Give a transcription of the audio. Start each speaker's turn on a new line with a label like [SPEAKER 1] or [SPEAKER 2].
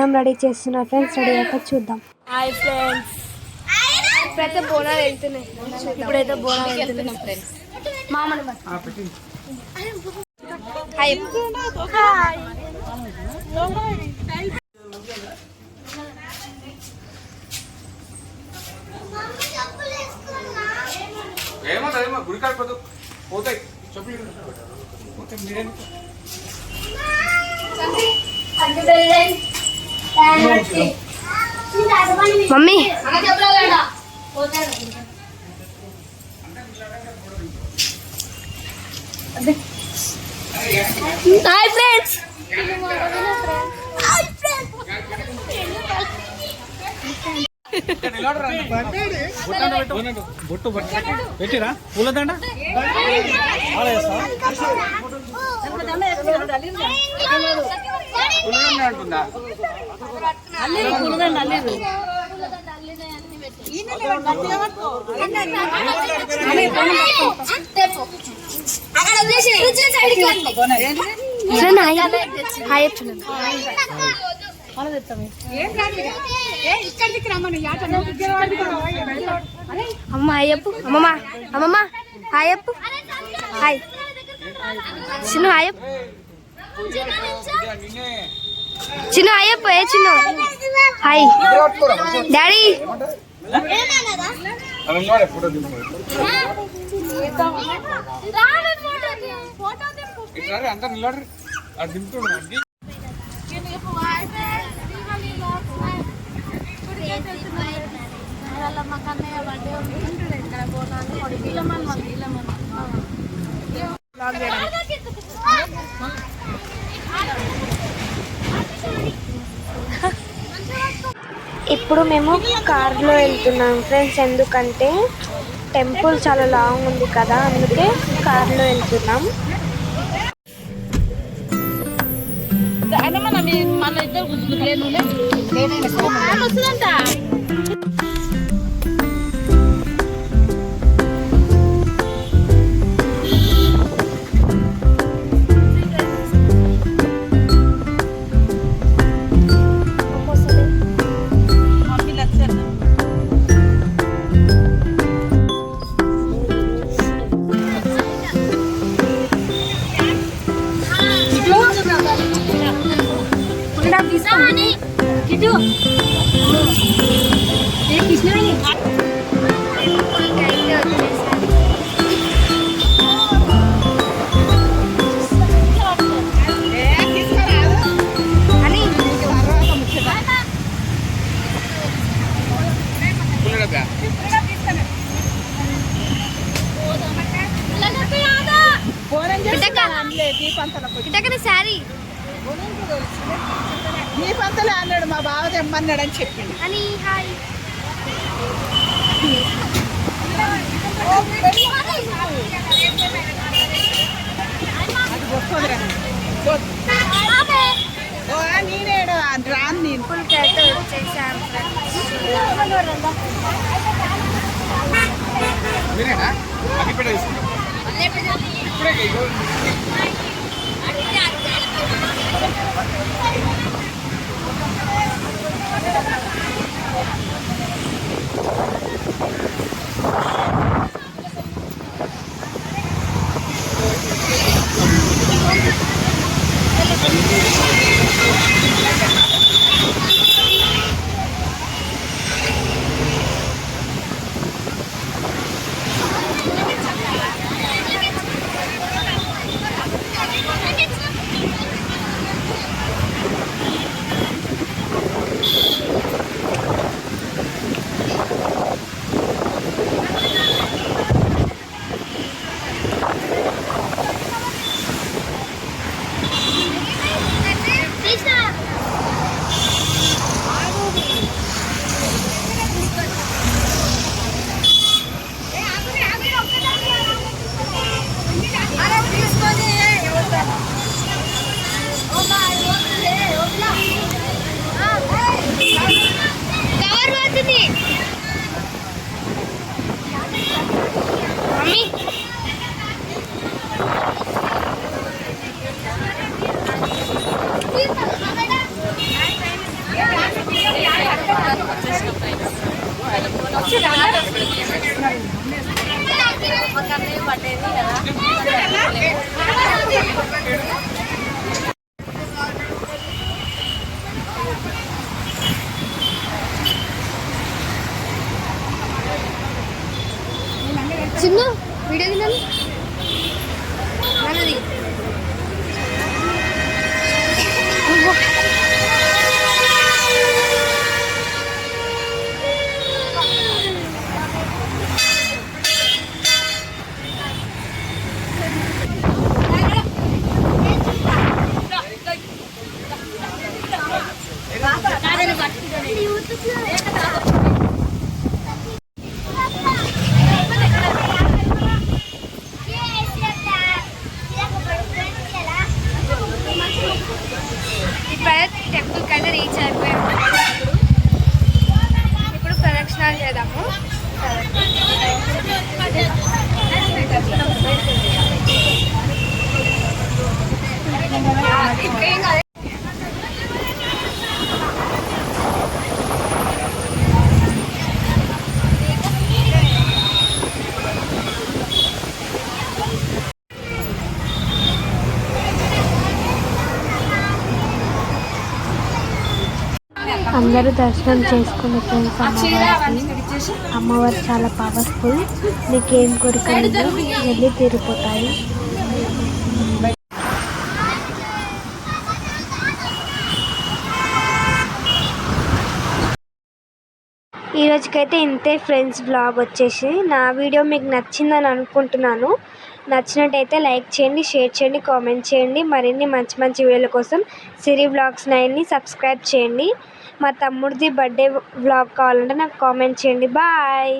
[SPEAKER 1] బోనం రెడీ చేస్తున్నారు friends. Ready అయ్యాక చూద్దాం.
[SPEAKER 2] హాయ్ ఫ్రెండ్స్, ఇప్పుడైతే బోనాలు వెళ్తున్నాయి. ఫ్రెండ్స్ మామని హాయ్
[SPEAKER 3] ఏమో గుడికాడ పోతాయి చెప్పులు
[SPEAKER 1] మమ్మీ
[SPEAKER 2] హాయ్ ఫ్రెండ్స్.
[SPEAKER 3] బొట్టు పెట్టిరా పూలదండ అంటుందా
[SPEAKER 1] అమ్మ అయ్యప్పు అమ్మమ్మ అమ్మమ్మ హాయప్పు హాయ్ చిన్న హాయప్ చిన్న అయ్యప్ప ఏ చిన్న హాయ్ డాడీ
[SPEAKER 3] అంతా నిలబడి అది దింపుతుండ
[SPEAKER 1] ఇప్పుడు మేము కార్లో వెళ్తున్నాం ఫ్రెండ్స్. ఎందుకంటే టెంపుల్ చాలా లాంగ్ ఉంది కదా, అందుకే కార్లో వెళ్తున్నాం. సారీ
[SPEAKER 4] నీ పంతలే అన్నాడు, మా బావ తెమ్మన్నాడు అని చెప్పిండు.
[SPEAKER 1] అని హాయ్
[SPEAKER 4] నేనేడు రాను నేను
[SPEAKER 1] వచ్చేసాను.
[SPEAKER 3] మీరేనా అగ్గిపెట్ట తీసుకున్నాం
[SPEAKER 2] పట్టేది కదా. చిన్న వీడియో తిన్నాను మనది. ఇప్పుడైతే టెంపుల్కి అయితే రీచ్ అయిపోయాము. ఇప్పుడు ప్రదక్షిణాలు చేద్దాము. ఇంకేం కాదు.
[SPEAKER 1] అందరూ దర్శనం చేసుకుని ఫ్రెండ్స్ అమ్మవారు చాలా పవర్ఫుల్. నీకేం కోరికలు వెళ్ళి తీరిపోతాయి. ఈ రోజుకైతే ఇంతే ఫ్రెండ్స్. బ్లాగ్ వచ్చేసి నా వీడియో మీకు నచ్చిందని అనుకుంటున్నాను. నచ్చినట్టయితే లైక్ చేయండి, షేర్ చేయండి, కామెంట్ చేయండి. మరిన్ని మంచి మంచి వీడియోల కోసం సిరి బ్లాగ్స్ 9ని సబ్స్క్రైబ్ చేయండి. మా తమ్ముడిది బర్త్డే వ్లాగ్ కావాలంటే నాకు కామెంట్ చేయండి. బాయ్.